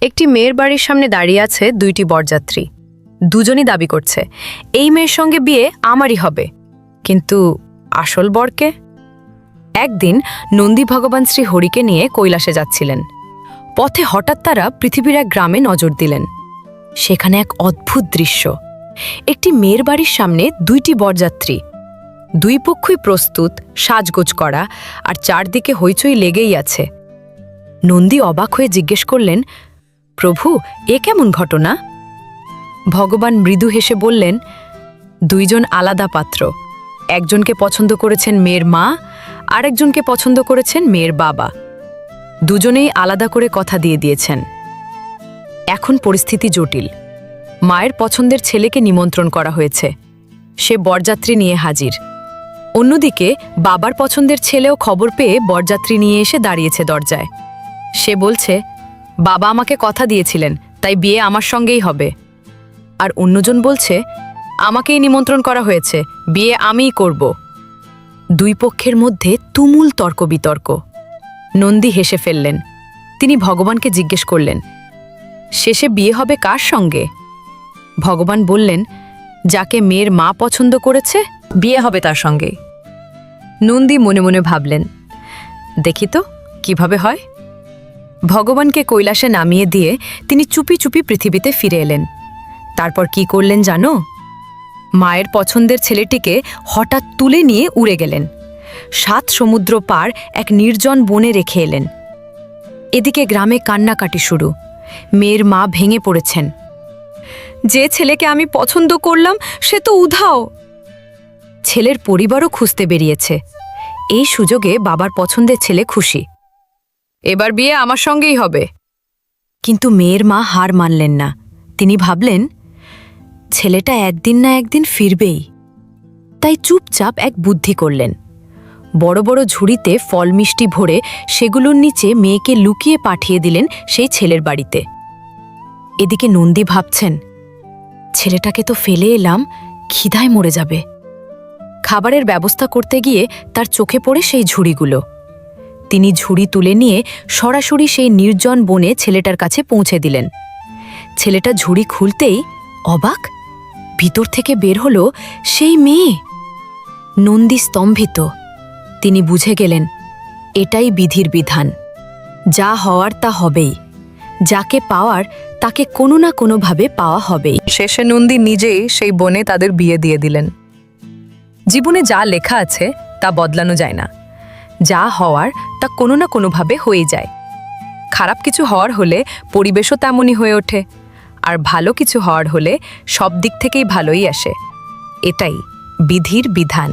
একটি মেয়ের বাড়ির সামনে দাঁড়িয়ে আছে দুইটি বরযাত্রী। দুজনই দাবি করছে এই মেয়ের সঙ্গে বিয়ে আমারই হবে, কিন্তু আসল বরকে? একদিন নন্দী ভগবান শ্রী হরিকে নিয়ে কৈলাসে যাচ্ছিলেন। পথে হঠাৎ তারা পৃথিবীর এক গ্রামে নজর দিলেন। সেখানে এক অদ্ভুত দৃশ্য। একটি মেয়ের বাড়ির সামনে দুইটি বরযাত্রী, দুই পক্ষই প্রস্তুত, সাজগোজ করা, আর চারদিকে হইচই লেগেই আছে। নন্দী অবাক হয়ে জিজ্ঞেস করলেন, প্রভু, এ কেমন ঘটনা? ভগবান মৃদু হেসে বললেন, দুইজন আলাদা পাত্র। একজনকে পছন্দ করেছেন মেয়ের মা, আর একজনকে পছন্দ করেছেন মেয়ের বাবা। দুজনেই আলাদা করে কথা দিয়ে দিয়েছেন। এখন পরিস্থিতি জটিল। মায়ের পছন্দের ছেলেকে নিমন্ত্রণ করা হয়েছে, সে বরযাত্রী নিয়ে হাজির। অন্যদিকে বাবার পছন্দের ছেলেও খবর পেয়ে বরযাত্রী নিয়ে এসে দাঁড়িয়েছে দরজায়। সে বলছে, বাবা আমাকে কথা দিয়েছিলেন, তাই বিয়ে আমার সঙ্গেই হবে। আর অন্যজন বলছে, আমাকেই নিমন্ত্রণ করা হয়েছে, বিয়ে আমিই করব। দুই পক্ষের মধ্যে তুমুল তর্ক বিতর্ক। নন্দী হেসে ফেললেন। তিনি ভগবানকে জিজ্ঞেস করলেন, শেষে বিয়ে হবে কার সঙ্গে? ভগবান বললেন, যাকে মেয়ের মা পছন্দ করেছে বিয়ে হবে তার সঙ্গে। নন্দী মনে মনে ভাবলেন, দেখি তো কিভাবে হয়। ভগবানকে কৈলাসে নামিয়ে দিয়ে তিনি চুপি চুপি পৃথিবীতে ফিরে এলেন। তারপর কি করলেন জানো? মায়ের পছন্দের ছেলেটিকে হঠাৎ তুলে নিয়ে উড়ে গেলেন। 7 সমুদ্র পার এক নির্জন বনে রেখে এলেন। এদিকে গ্রামে কান্নাকাটি শুরু। মেয়ের মা ভেঙে পড়েছেন। যে ছেলেকে আমি পছন্দ করলাম সে তো উধাও। ছেলের পরিবারও খুঁজতে বেরিয়েছে। এই সুযোগে বাবার পছন্দের ছেলে খুশি, এবার বিয়ে আমার সঙ্গেই হবে। কিন্তু মেয়ের মা হার মানলেন না। তিনি ভাবলেন, ছেলেটা একদিন না একদিন ফিরবেই। তাই চুপচাপ এক বুদ্ধি করলেন। বড় বড় ঝুড়িতে ফল মিষ্টি ভরে সেগুলোর নিচে মেয়েকে লুকিয়ে পাঠিয়ে দিলেন সেই ছেলের বাড়িতে। এদিকে নন্দী ভাবছেন, ছেলেটাকে তো ফেলে এলাম, খিদায় মরে যাবে। খাবারের ব্যবস্থা করতে গিয়ে তার চোখে পড়ে সেই ঝুড়িগুলো। তিনি ঝুড়ি তুলে নিয়ে সরাসরি সেই নির্জন বনে ছেলেটার কাছে পৌঁছে দিলেন। ছেলেটা ঝুড়ি খুলতেই অবাক, ভিতর থেকে বের হলো সেই মেয়ে। নন্দী স্তম্ভিত। তিনি বুঝে গেলেন, এটাই বিধির বিধান। যা হওয়ার তা হবেই। যাকে পাওয়ার তাকে কোনো না কোনোভাবে পাওয়া হবেই। শেষে নন্দী নিজেই সেই বনে তাদের বিয়ে দিয়ে দিলেন। জীবনে যা লেখা আছে তা বদলানো যায় না। যা হওয়ার তা কোনো না কোনোভাবে হয়ে যায়। খারাপ কিছু হওয়ার হলে পরিবেশও তেমনই হয়ে ওঠে, আর ভালো কিছু হওয়ার হলে সব দিক থেকেই ভালোই আসে। এটাই বিধির বিধান।